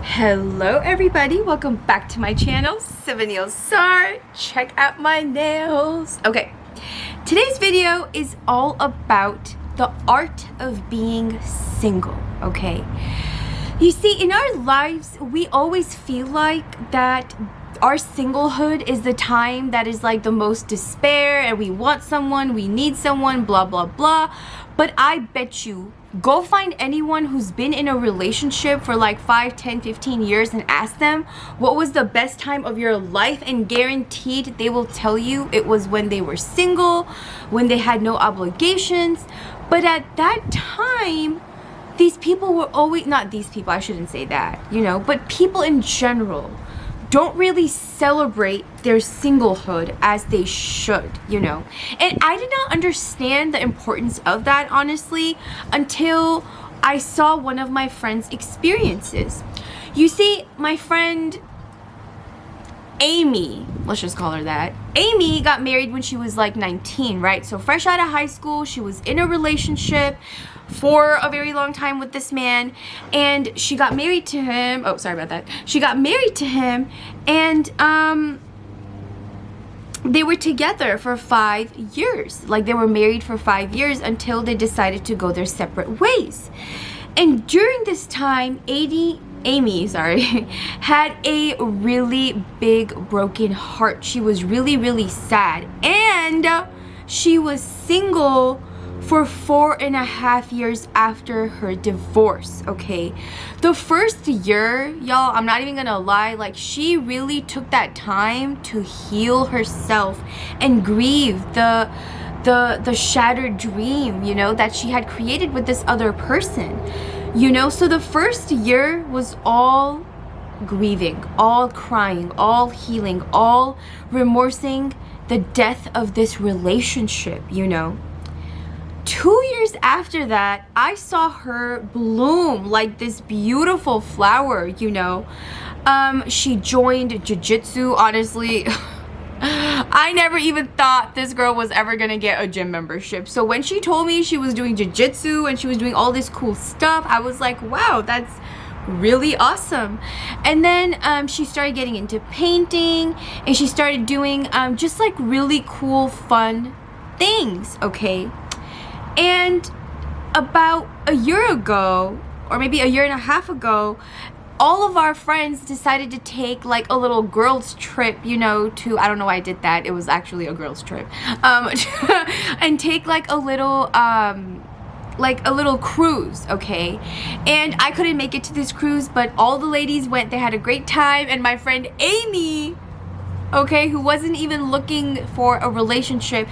Hello everybody, welcome back to my channel, Simone Elczar. Check out my nails. Okay, today's video is all about the art of being single, okay? You see, in our lives, we always feel like that our singlehood is the time that is like the most despair and we want someone, we need someone, blah, blah, blah. But I bet you, go find anyone who's been in a relationship for like 5, 10, 15 years and ask them what was the best time of your life, and guaranteed they will tell you it was when they were single, when they had no obligations. But at that time, these people were always, not these people, I shouldn't say that, you know, but people in general don't really celebrate their singlehood as they should, you know. And I did not understand the importance of that, honestly, until I saw one of my friend's experiences. You see, my friend Amy, let's just call her that. Amy got married when she was like 19, right? So fresh out of high school, she was in a relationship for a very long time with this man, and she got married to him. Oh, sorry about that. She got married to him, and they were together for 5 years. Like, they were married for 5 years until they decided to go their separate ways. And during this time, Amy, had a really big broken heart. She was really, really sad, and she was single for 4.5 years after her divorce, okay? The first year, y'all, I'm not even gonna lie, like, she really took that time to heal herself and grieve the shattered dream, you know, that she had created with this other person, you know? So the first year was all grieving, all crying, all healing, all remorsing the death of this relationship, you know? 2 years after that, I saw her bloom like this beautiful flower, you know. She joined jiu-jitsu. Honestly, I never even thought this girl was ever gonna get a gym membership. So when she told me she was doing jiu-jitsu and she was doing all this cool stuff, I was like, wow, that's really awesome. And then she started getting into painting, and she started doing just like really cool, fun things, okay? And about a year ago, or maybe a year and a half ago, all of our friends decided to take like a little girls trip, you know, to, I don't know why I did that, it was actually a girls trip, and take like a little cruise, okay? And I couldn't make it to this cruise, but all the ladies went. They had a great time, and my friend Amy, okay, who wasn't even looking for a relationship,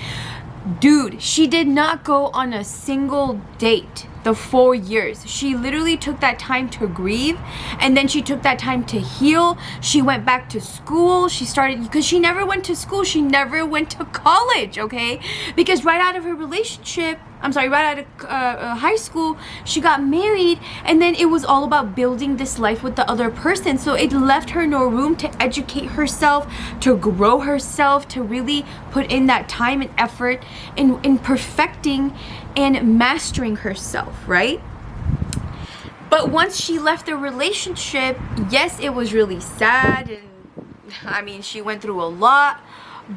dude, she did not go on a single date the 4 years. She literally took that time to grieve, and then she took that time to heal. She went back to school. She started, because she never went to school. She never went to college, okay? Because right out of her relationship, right out of high school, she got married, and then it was all about building this life with the other person. So it left her no room to educate herself, to grow herself, to really put in that time and effort in perfecting and mastering herself, right? But once she left the relationship, yes, it was really sad, and I mean, she went through a lot.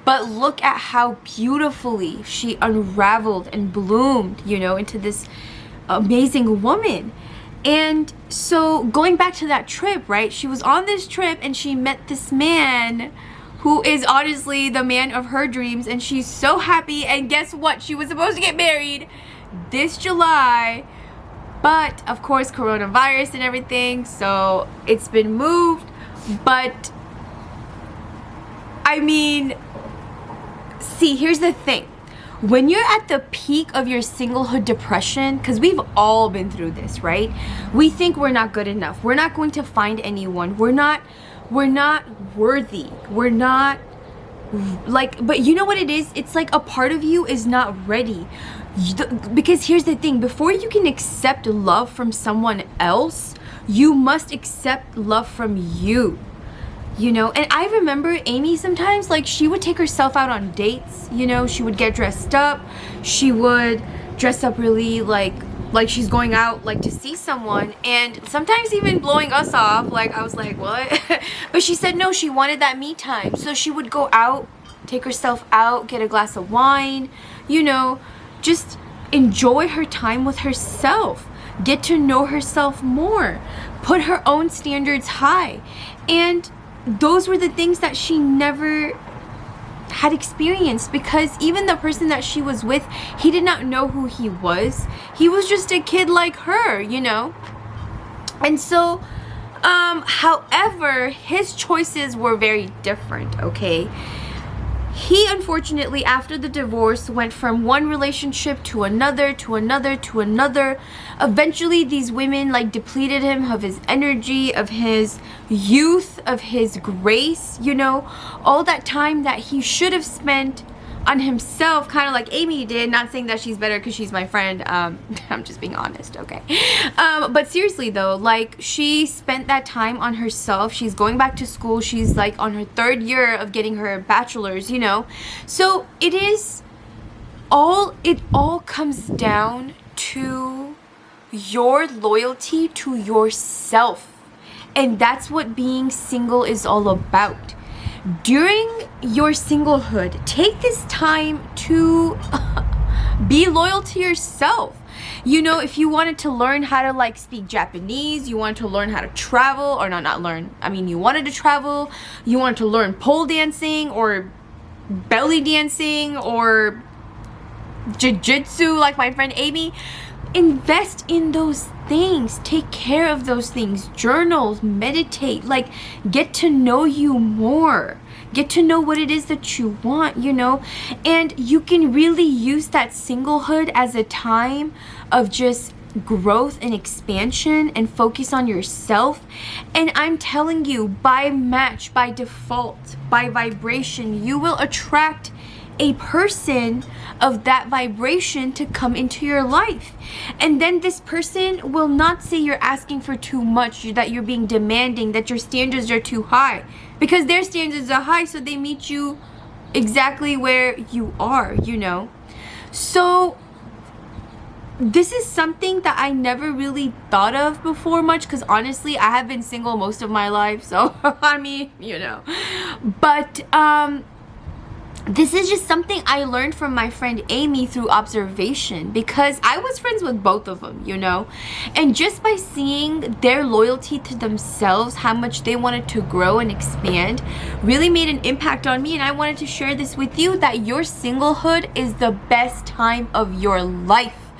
But look at how beautifully she unraveled and bloomed, you know, into this amazing woman. And so going back to that trip, right? She was on this trip and she met this man who is honestly the man of her dreams, and she's so happy. And guess what? She was supposed to get married this July, but of course, coronavirus and everything, so it's been moved. But I mean, see, here's the thing. When you're at the peak of your singlehood depression, because we've all been through this, right? We think we're not good enough. We're not going to find anyone. We're not worthy. We're not like, but you know what it is? It's like a part of you is not ready. Because here's the thing, before you can accept love from someone else, you must accept love from you. You know, and I remember Amy sometimes, like, she would take herself out on dates, you know, she would get dressed up, she would dress up really like she's going out like to see someone, and sometimes even blowing us off. Like I was like, what? But she said no, she wanted that me time. So she would go out, take herself out, get a glass of wine, you know, just enjoy her time with herself, get to know herself more, put her own standards high. And those were the things that she never had experienced, because even the person that she was with, he did not know who he was. He was just a kid like her, you know. And so however, his choices were very different, okay? He unfortunately, after the divorce, went from one relationship to another, to another, to another. Eventually, these women like depleted him of his energy, of his youth, of his grace, you know, all that time that he should have spent on himself, kind of like Amy did. Not saying that she's better because she's my friend. I'm just being honest, okay? But seriously though, like she spent that time on herself. She's going back to school. She's like on her 3rd year of getting her bachelor's, you know? So it all comes down to your loyalty to yourself. And that's what being single is all about. During your singlehood, take this time to be loyal to yourself. You know, if you wanted to learn how to like speak Japanese, you wanted to learn how to travel, or not learn, I mean you wanted to travel, you wanted to learn pole dancing or belly dancing or jiu-jitsu like my friend Amy, invest in those things, take care of those things, journal, meditate, like get to know you more, get to know what it is that you want, you know. And you can really use that singlehood as a time of just growth and expansion and focus on yourself. And I'm telling you, by match, by default, by vibration, you will attract a person of that vibration to come into your life. And then this person will not say you're asking for too much, that you're being demanding, that your standards are too high, because their standards are high, so they meet you exactly where you are, you know. So this is something that I never really thought of before much, because honestly I have been single most of my life, so I mean, you know. But this is just something I learned from my friend Amy through observation, because I was friends with both of them, you know. And just by seeing their loyalty to themselves, how much they wanted to grow and expand, really made an impact on me. And I wanted to share this with you, that your singlehood is the best time of your life.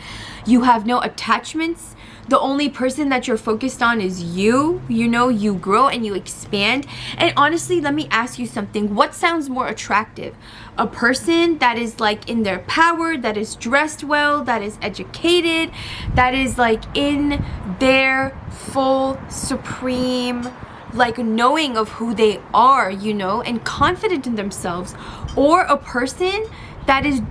You have no attachments. The only person that you're focused on is you. You know, you grow and you expand. And honestly, let me ask you something. What sounds more attractive? A person that is like in their power, that is dressed well, that is educated, that is like in their full, supreme, like knowing of who they are, you know, and confident in themselves? Or a person that is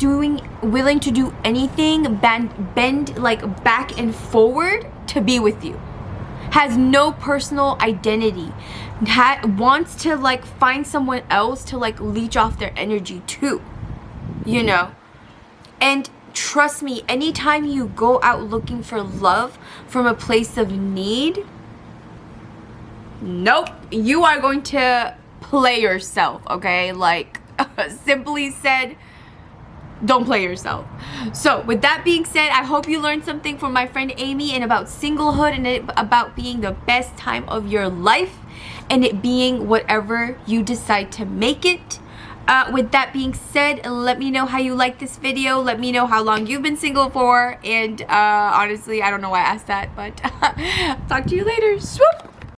willing to do anything, bend like back and forward to be with you, has no personal identity, wants to like find someone else to like leech off their energy too, you know. And trust me, anytime you go out looking for love from a place of need, nope, you are going to play yourself, okay? Like simply said, don't play yourself. So with that being said, I hope you learned something from my friend Amy, and about singlehood, and about being the best time of your life, and it being whatever you decide to make it. With that being said, let me know how you like this video. Let me know how long you've been single for. And honestly, I don't know why I asked that, but talk to you later. Swoop!